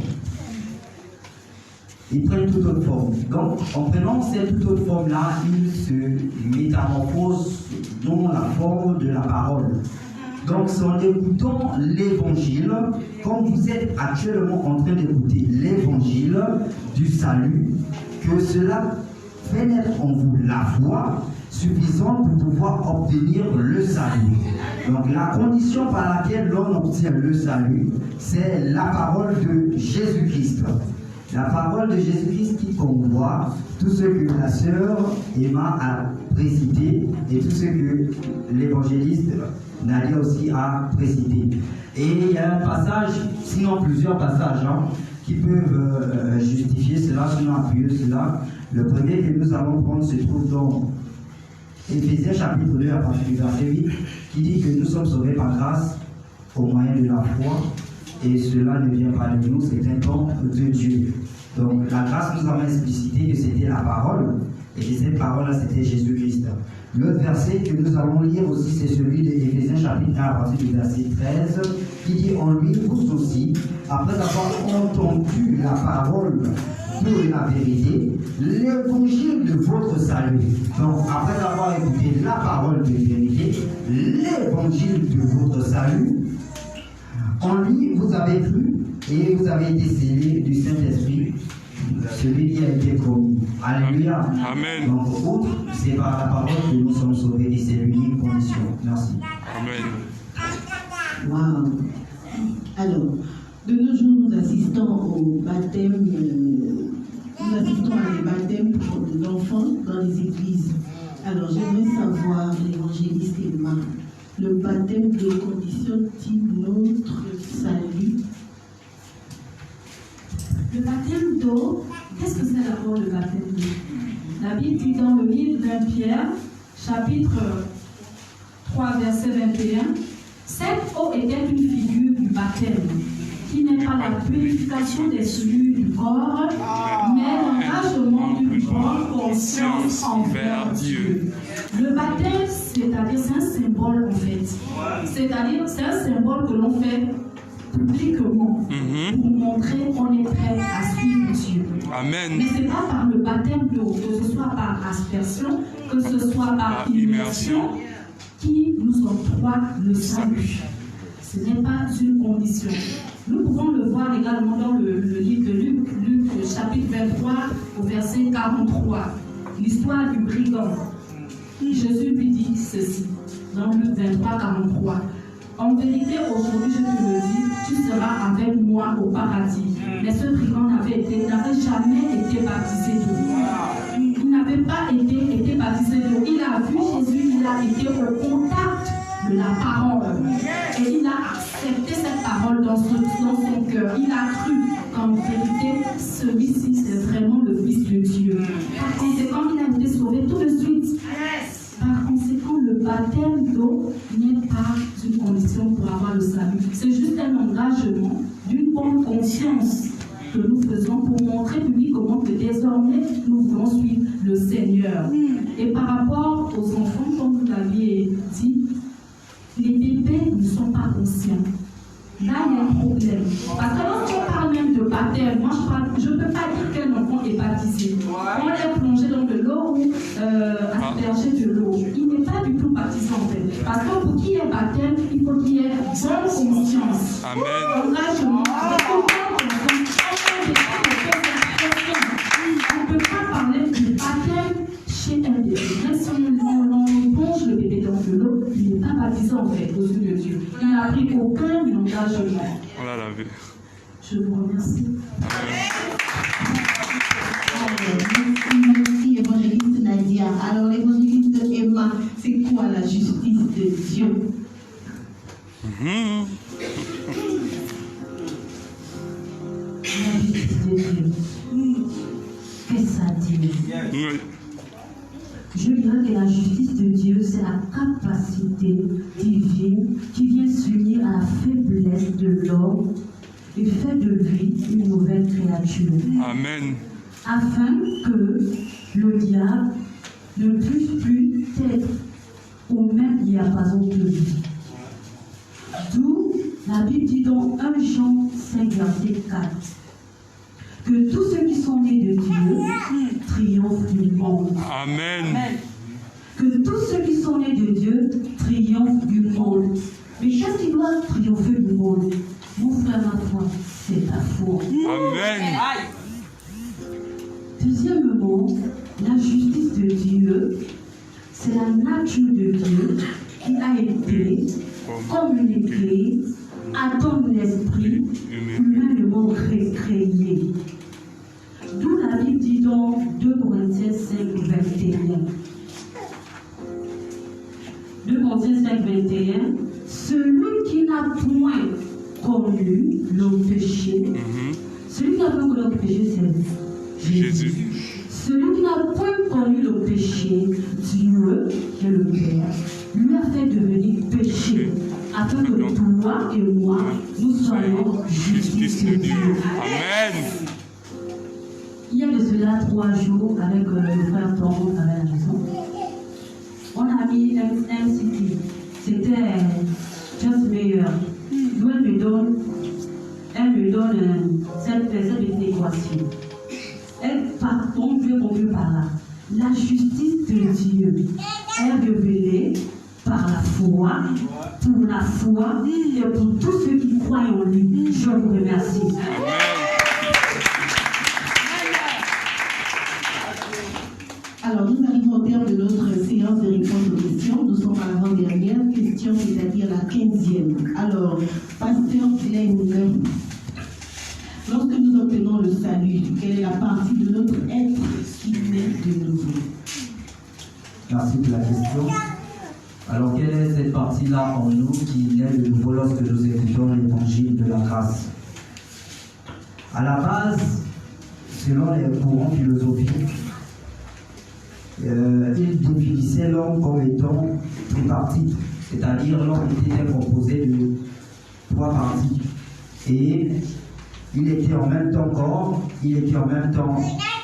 [SPEAKER 5] Il prend une toute autre forme. Donc, en prenant cette toute autre forme-là, il se métamorphose dans la forme de la parole. Donc, c'est en écoutant l'évangile, comme vous êtes actuellement en train d'écouter l'évangile du salut, que cela fait naître en vous la foi suffisante pour pouvoir obtenir le salut. Donc, la condition par laquelle l'on obtient le salut, c'est la parole de Jésus-Christ. La parole de Jésus-Christ qui convoit tout ce que la sœur Emma a précité et tout ce que l'évangéliste Nadia aussi a précité. Et il y a un passage, sinon plusieurs passages, qui peuvent justifier cela, sinon appuyer cela. Le premier que nous allons prendre se trouve dans Éphésiens chapitre 2 à partir du verset 8, qui dit que nous sommes sauvés par grâce au moyen de la foi. Et cela ne vient pas de nous, c'est un don de Dieu. Donc la grâce nous a explicité que c'était la parole, et que cette parole-là c'était Jésus-Christ. L'autre verset que nous allons lire aussi, c'est celui de Éphésiens chapitre 1 à partir du verset 13, qui dit en lui, vous aussi, après avoir entendu la parole de la vérité, l'évangile de votre salut. Donc après avoir écouté la parole de vérité, l'évangile de votre salut, en lui, vous avez cru et vous avez été scellés du Saint-Esprit, celui qui a été promis. Alléluia.
[SPEAKER 3] Amen.
[SPEAKER 5] Donc, outre, c'est par la parole que nous sommes sauvés et c'est l'unique condition. Merci.
[SPEAKER 3] Amen.
[SPEAKER 1] Wow. Alors, de nos jours, nous assistons au baptême, nous assistons à des baptêmes d'enfants dans les églises. Alors, j'aimerais savoir, l'évangéliste Emma, le baptême conditionne-t-il notre salut?
[SPEAKER 4] Le baptême d'eau, qu'est-ce que c'est d'abord le baptême d'eau? La Bible dit dans le livre d'1 Pierre, chapitre 3, verset 21, cette eau était une figure du baptême, qui n'est pas la purification des souillures du corps, mais l'engagement du bonne conscience envers Dieu. Le baptême, c'est-à-dire, c'est un symbole en fait. C'est-à-dire, c'est un symbole que l'on fait publiquement pour montrer qu'on est prêt à suivre Dieu.
[SPEAKER 3] Amen.
[SPEAKER 4] Mais ce n'est pas par le baptême d'eau, que ce soit par aspersion, que ce soit par immersion, qui nous octroie le salut. Ce n'est pas une condition. Nous pouvons le voir également dans le livre de Luc, chapitre 23, au verset 43. L'histoire du brigand. Jésus lui dit ceci, dans Luc 23, 43. En vérité, aujourd'hui, je te le dis, tu seras avec moi au paradis. Mais ce brigand n'avait jamais été baptisé d'eau. Il n'avait pas été baptisé d'eau. Il a vu Jésus, il a été au contact de la parole. Et il a accepté cette parole dans son cœur. Il a cru qu'en vérité, celui-ci, c'est vraiment le Fils de Dieu. Par conséquent, il a été sauvé tout de suite. Par conséquent, le baptême d'eau n'est pas une condition pour avoir le salut. C'est juste un engagement d'une bonne conscience que nous faisons pour montrer publiquement que désormais, nous voulons suivre le Seigneur. Et par rapport aux enfants, comme vous l'aviez dit, les bébés ne sont pas conscients. Là, il y a un problème. Parce que lorsqu'on parle même de baptême, moi je ne peux pas dire qu'un enfant est baptisé. On est plongé dans de l'eau ou aspergé de l'eau. Il n'est pas du tout baptisé en fait. Parce que pour qu'il y ait baptême, il faut qu'il y ait bonne conscience.
[SPEAKER 3] Amen.
[SPEAKER 4] Engagement. On ne peut pas parler du baptême chez un bébé. Même si on plonge le bébé dans de l'eau, il n'est pas baptisé en fait aux yeux de Dieu. Il n'a pris aucun engagement.
[SPEAKER 3] On l'a lavé.
[SPEAKER 4] Je vous remercie.
[SPEAKER 1] Merci, évangéliste Nadia. Alors, l'évangéliste Emma, c'est quoi la justice de Dieu?
[SPEAKER 2] La justice de Dieu. Qu'est-ce que ça dit? Je dirais que la justice de Dieu, c'est la capacité divine qui vient s'unir à la faiblesse de l'homme et fait de lui une nouvelle créature.
[SPEAKER 3] Amen.
[SPEAKER 2] Afin que le diable ne puisse plus être au même diapason que lui. D'où la Bible dit dans 1 Jean 5, verset 4, que tous ceux qui sont nés de Dieu triomphent du monde.
[SPEAKER 3] Amen.
[SPEAKER 2] Que tous ceux qui sont nés de Dieu triomphent du monde. Mais qu'est-ce qui doit triompher du monde? Mon frère, ma foi, c'est ta foi.
[SPEAKER 3] Amen.
[SPEAKER 2] Deuxièmement, la justice de Dieu, c'est la nature de Dieu qui a été communiquée à ton esprit humainement créé. D'où la Bible dit dans 2 Corinthiens 5, 21. 2 Corinthiens 5, 21. Celui qui n'a point connu le péché, celui qui n'a point connu le péché, c'est Jésus. Celui qui n'a point connu le péché, Dieu, qui est le Père, lui a fait devenir péché, afin que toi et moi, nous soyons justice de Dieu.
[SPEAKER 3] Amen.
[SPEAKER 2] Il y a de cela 3 jours, avec le frère Tom à la maison, on a mis un MCT. C'était Just Meilleur. Elle me donne cette équation. Elle part, on veut conclure par là. La justice de Dieu est révélée par la foi, pour la foi et pour tous ceux qui croient en lui. Je vous remercie.
[SPEAKER 1] Alors, nous arrivons au terme de notre séance de réponse aux questions. Nous sommes à l'avant-dernière question, c'est-à-dire la 15e. Alors, Pasteur Glenn, lorsque nous obtenons le salut, quelle est la partie de notre être qui naît de nouveau?
[SPEAKER 5] Merci pour la question. Alors, quelle est cette partie-là en nous qui naît de nouveau lorsque nous écoutons l'évangile de la grâce? À la base, selon les courants philosophiques, il définissait l'homme comme étant tripartite, c'est-à-dire l'homme était composé de 3 parties. Et il était en même temps corps, il était en même temps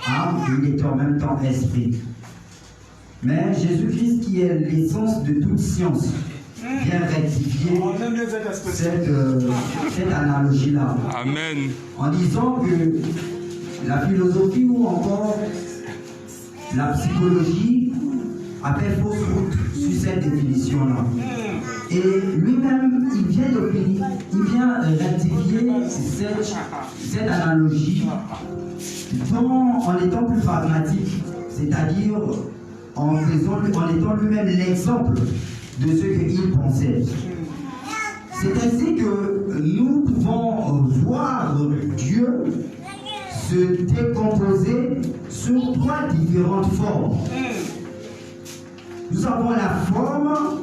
[SPEAKER 5] âme et il était en même temps esprit. Mais Jésus-Christ, qui est l'essence de toute science, vient rectifier cette analogie-là.
[SPEAKER 3] Amen.
[SPEAKER 5] En disant que la philosophie ou encore la psychologie a fait fausse route sur cette définition-là. Et lui-même, il vient rectifier cette analogie en étant plus pragmatique, c'est-à-dire en étant lui-même l'exemple de ce qu'il pensait. C'est ainsi que nous pouvons voir Dieu se décomposer sur trois différentes formes. Nous avons la forme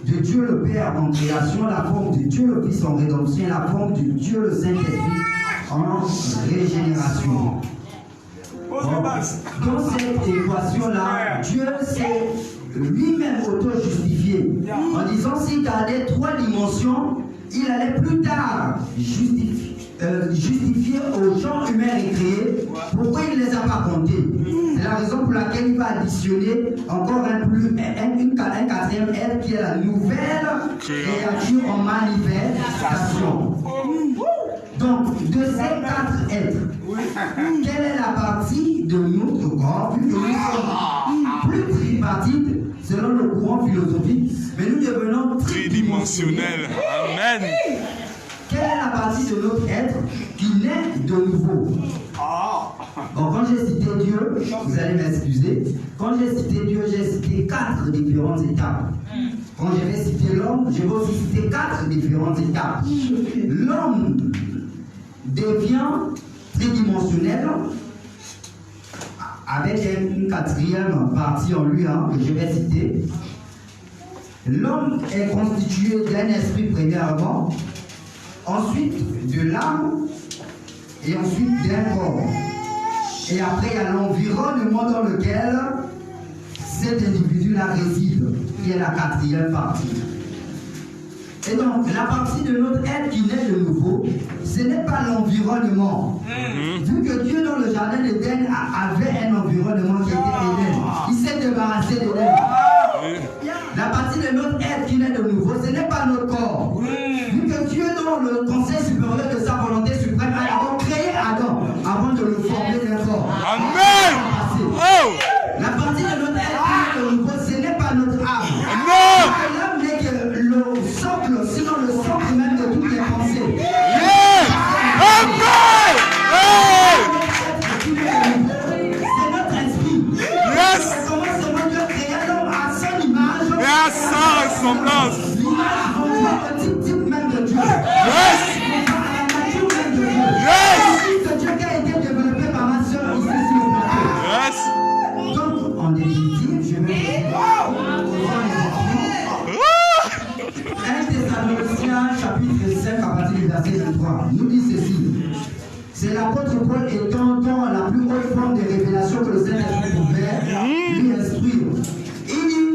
[SPEAKER 5] de Dieu le Père en création, la forme de Dieu le Fils en rédemption, la forme de Dieu le Saint-Esprit en régénération. Dans cette équation-là, Dieu s'est lui-même auto-justifié en disant s'il gardait trois dimensions, il allait plus tard justifier aux gens humains et créés pourquoi il ne les a pas comptés. C'est la raison pour laquelle il va additionner encore un quatrième être qui est la nouvelle créature en manifestation. Donc, de ces quatre êtres, quelle est la partie de notre corps, vu que nous sommes plus tripartites selon le courant philosophique, mais nous devenons
[SPEAKER 3] Tridimensionnel. Amen.
[SPEAKER 5] Quelle est la partie de notre être qui naît de nouveau? Bon, quand j'ai cité Dieu, vous allez m'excuser, quand j'ai cité Dieu, j'ai cité quatre différentes étapes. Quand je vais citer l'homme, je vais aussi citer quatre différentes étapes. L'homme devient tridimensionnel avec une quatrième partie en lui que je vais citer. L'homme est constitué d'un esprit premièrement, ensuite de l'âme et ensuite d'un corps. Et après, il y a l'environnement dans lequel cet individu-là réside, qui est la quatrième partie. Et donc, la partie de notre être qui naît de nouveau, ce n'est pas l'environnement. Vu que Dieu, dans le jardin d'Éden, avait un environnement qui était Éden, il s'est débarrassé d'Éden. La partie de notre être qui naît de nouveau, ce n'est pas notre corps. Vu que Dieu, dans le conseil supérieur de sa volonté suprême, a d'abord créé Adam avant de le former d'un corps.
[SPEAKER 3] Amen. Oh.
[SPEAKER 5] La partie de notre être qui naît de nouveau, ce n'est pas notre âme.
[SPEAKER 3] Non.
[SPEAKER 5] L'âme n'est que le socle, sinon le socle même de toutes les pensées.
[SPEAKER 3] Yeah. Amen. Hey.
[SPEAKER 5] C'est notre esprit.
[SPEAKER 3] Yes.
[SPEAKER 5] Comment seulement Dieu créa l'homme à son image
[SPEAKER 3] Et à sa ressemblance.
[SPEAKER 5] L'image renvoie au type même de Dieu.
[SPEAKER 3] Yes.
[SPEAKER 5] À la nature même de Dieu.
[SPEAKER 3] Yes.
[SPEAKER 5] C'est Dieu qui a été développé par ma soeur ici sur le plateau.
[SPEAKER 3] Yes.
[SPEAKER 5] Donc, en définitive, je vais vous 1 Thessaloniciens chapitre 5 à partir du verset 23 nous dit ceci. C'est l'apôtre Paul étant dans la plus haute forme de révélation que le Saint-Esprit pouvait lui instruire. Il dit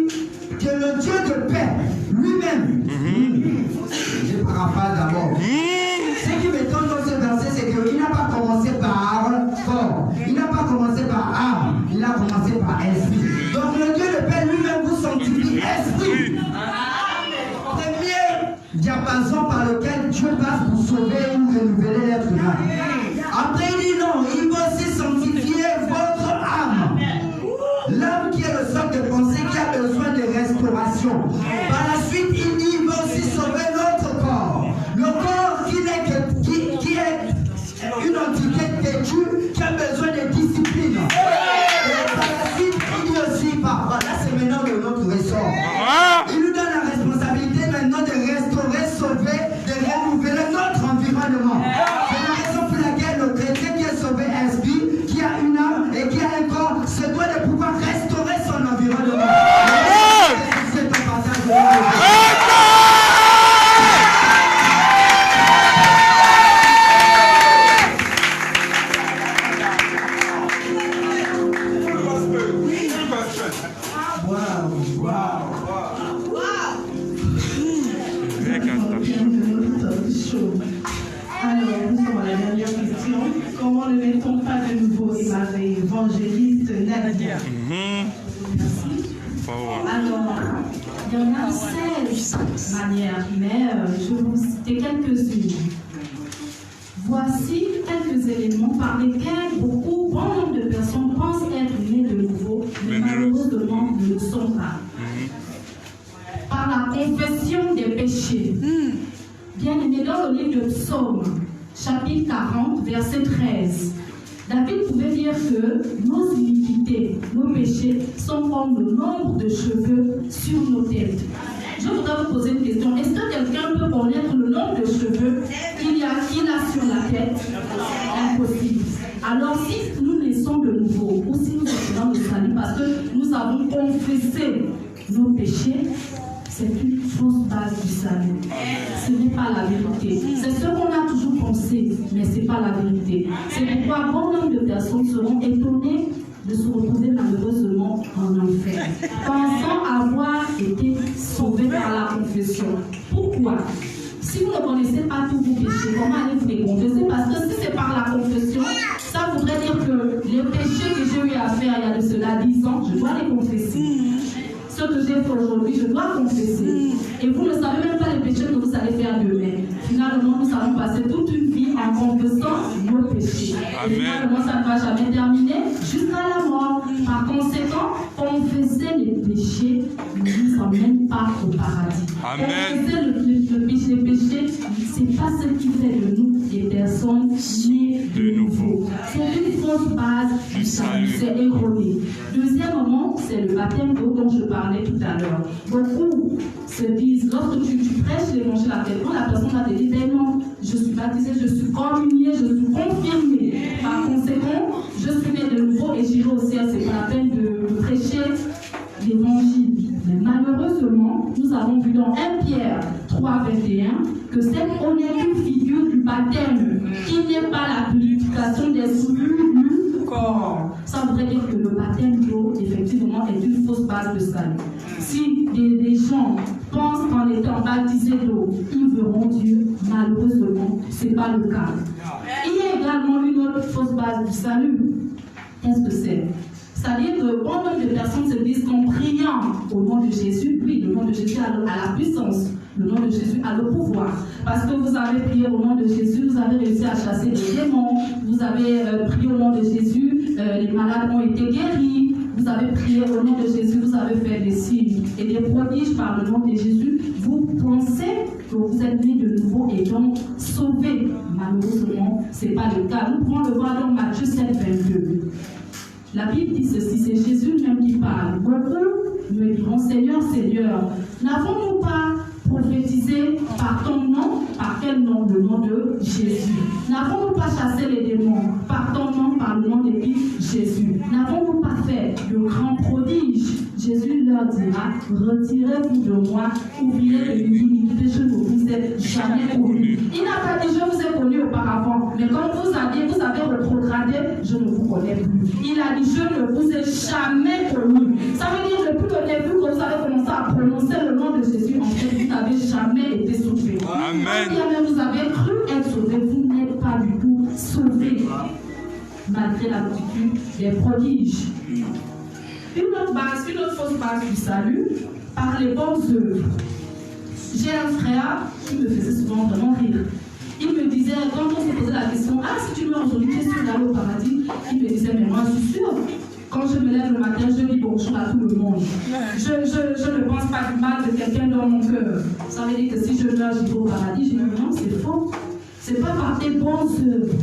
[SPEAKER 5] que le Dieu de paix lui-même, je paraphrase d'abord, ce qui m'étonne dans ce verset, c'est qu'il n'a pas commencé par corps, il n'a pas commencé par âme, il a commencé par esprit. Donc le Dieu de paix lui-même vous sanctifie esprit. Premier diapason par lequel Dieu passe pour sauver ou renouveler l'être humain. Après il dit non, il va aussi sanctifier votre âme. L'âme qui est le socle de pensée qui a besoin de restauration. Par la suite, il dit il va aussi sauver notre corps. Le corps qui est une entité têtue qui a besoin de discipline. Et par la suite, il dit aussi, voilà, c'est maintenant de notre ressort. Il nous donne la responsabilité maintenant de restaurer, sauver, de renouveler notre environnement.
[SPEAKER 1] comment ne mettons pas de nouveau évangéliste Nadia. Merci. Alors,
[SPEAKER 2] il y en a 16 manières, mais je vais vous citer quelques-unes. Voici quelques éléments par lesquels bon nombre de personnes pensent être nées de nouveau, mais malheureusement ne le sont pas. Par la confession des péchés. Bien aimé, dans le livre de Psaume, chapitre 40, verset 13, David pouvait dire que nos iniquités, nos péchés sont comme le nombre de cheveux sur nos têtes. Je voudrais vous poser une question. Est-ce que quelqu'un peut connaître le nombre de cheveux qu'il a sur la tête? Impossible. Alors si nous naissons de nouveau, ou si nous sommes dans le salut, parce que nous avons confessé nos péchés, c'est une fausse base du salut. Ce n'est pas la vérité. C'est ce qu'on a toujours pensé, mais ce n'est pas la vérité. C'est pourquoi bon nombre de personnes seront étonnées de se retrouver malheureusement en enfer, pensant avoir été sauvés par la confession. Pourquoi? Si vous ne connaissez pas tous vos péchés, comment allez-vous les confesser? Parce que si c'est par la confession, ça voudrait dire que les péchés que j'ai eu à faire il y a de cela 10 ans, je dois les confesser. Ce que j'ai fait aujourd'hui, je dois confesser. Et vous ne savez même pas les péchés que vous allez faire demain. Finalement, nous allons passer toute une vie en confessant nos péchés. Et finalement, ça ne va jamais terminer jusqu'à la mort. Par conséquent, confesser les péchés ne nous emmène pas au paradis. Confesser les péchés, ce n'est pas ce qui fait de nous des personnes nées de nouveau. C'est une fausse base du salut, c'est erroné. Deuxièmement, c'est le baptême d'eau dont je parlais tout à l'heure. Beaucoup se disent, lorsque tu prêches l'évangile à quelqu'un, la personne va te dire, ben non, je suis baptisé, je suis communié, je suis confirmé. Par conséquent, je suis né de nouveau et j'irai au ciel. C'est pas la peine de prêcher l'évangile. Mais malheureusement, nous avons vu dans 1 Pierre 3, 21 que cette honnête figure du baptême, qui n'est pas la purification des souillures du corps. Ça voudrait dire que le baptême d'eau, effectivement, est une fausse base de salut. Si des gens pensent qu'en étant baptisés d'eau, ils verront Dieu, malheureusement, ce n'est pas le cas. Il y a également une autre fausse base du salut. Qu'est-ce que c'est? C'est-à-dire que bon nombre de personnes se disent qu'en priant au nom de Jésus, oui, le nom de Jésus a la puissance, le nom de Jésus a le pouvoir. Parce que vous avez prié au nom de Jésus, vous avez réussi à chasser les démons, vous avez prié au nom de Jésus, les malades ont été guéris, vous avez prié au nom de Jésus, vous avez fait des signes et des prodiges par le nom de Jésus. Vous pensez que vous êtes nés de nouveau et donc sauvés. Malheureusement, ce n'est pas le cas. Nous pouvons le voir dans Matthieu 7, 22. La Bible dit ceci, c'est Jésus même qui parle. Beaucoup me diront, Seigneur, Seigneur, n'avons-nous pas prophétisé par ton nom? Par quel nom? Le nom de Jésus. N'avons-nous pas chassé les démons? Par ton nom, par le nom de Jésus. N'avons-nous pas fait de grands prodiges? Jésus leur dira, retirez-vous de moi, oubliez de l'iniquité, je ne vous ai jamais connu. Il n'a pas dit, je vous ai connu auparavant, mais quand vous avez rétrogradé, je ne vous connais plus. Il a dit, je ne vous ai jamais connu. Ça veut dire, depuis le début que vous avez commencé à prononcer le nom de Jésus, en fait, vous n'avez jamais été sauvé.
[SPEAKER 3] Amen.
[SPEAKER 2] Quand bien vous avez cru être sauvé, vous n'êtes pas du tout sauvé, malgré la multitude des prodiges. Une autre fausse base du salut, par les bonnes œuvres. J'ai un frère qui me faisait souvent vraiment rire. Il me disait, quand on se posait la question, ah, si tu meurs aujourd'hui, qu'est-ce que tu vas aller au paradis? Il me disait, mais moi, je suis sûr. Quand je me lève le matin, je dis bonjour à tout le monde. Je ne pense pas du mal de quelqu'un dans mon cœur. Ça veut dire que si je meurs, je vais au paradis. Je dis, non, c'est faux. C'est pas par tes bonnes œuvres.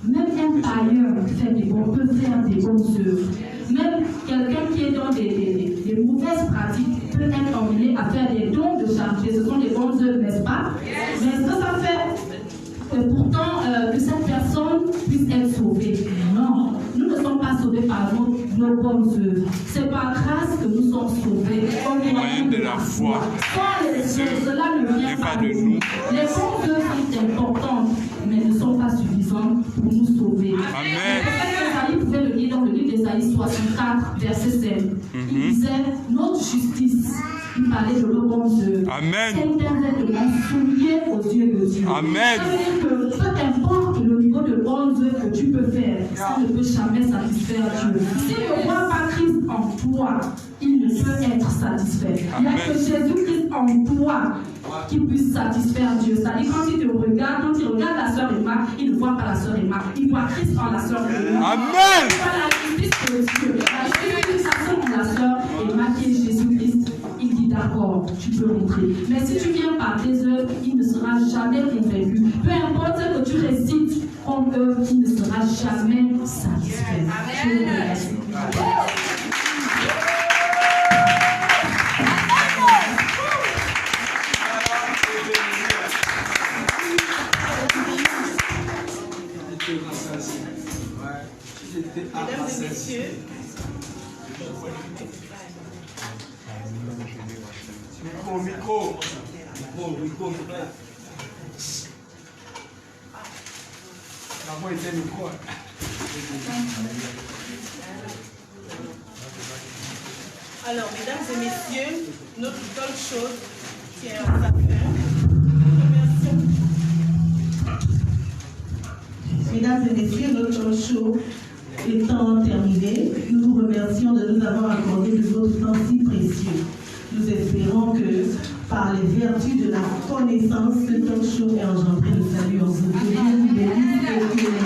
[SPEAKER 2] Même un tailleur peut faire des bonnes œuvres. Même quelqu'un qui est dans des mauvaises pratiques peut être emmené à faire des dons de charité. Ce sont des bonnes œuvres, n'est-ce pas? Mais est-ce que ça fait pourtant que cette personne puisse être sauvée? Non. Nous ne sommes pas sauvés par nos bonnes œuvres. C'est par grâce que nous sommes sauvés au moyen de la foi. Sans les œuvres, cela ne vient pas de nous. Les bonnes œuvres sont importantes, mais ne sont pas suffisantes pour nous sauver.
[SPEAKER 3] Amen.
[SPEAKER 2] Isaïe pouvait le lire dans le livre d'Ésaïe 64, verset 7. Il disait, notre justice, il parlait de nos bonnes œuvres.
[SPEAKER 3] Amen.
[SPEAKER 2] C'est éternellement souillé aux yeux de Dieu.
[SPEAKER 3] Amen.
[SPEAKER 2] Ça veut dire que peu importe le niveau de bonnes
[SPEAKER 4] œuvres que tu peux faire, ça ne peut jamais satisfaire Dieu. S'il ne voit pas Christ en toi, il ne peut être satisfait. Il n'y a que Jésus-Christ en toi qui puisse satisfaire Dieu. C'est-à-dire quand il te regarde, quand il regarde la sœur Emma, il ne voit pas la sœur Emma, il voit Christ en la sœur Emma.
[SPEAKER 3] Amen.
[SPEAKER 4] Il voit la Christ de Dieu. La Jésus-Christ en la sœur Emma qui est Jésus-Christ. Il dit d'accord, tu peux rentrer. Mais si tu viens par tes œuvres, il ne sera jamais convaincu. Peu importe ce que tu récites comme œuvre, il ne sera jamais satisfait. Amen.
[SPEAKER 1] Mesdames et messieurs,
[SPEAKER 3] Micro.
[SPEAKER 1] alors mesdames et messieurs, notre talk show tient à sa fin. Mesdames et messieurs, notre talk show étant terminé, nous vous remercions de nous avoir accordé de votre temps si précieux. Nous espérons que par les vertus de la connaissance, ce talk show ait engendré le salut en vous. Que Dieu vous bénisse et que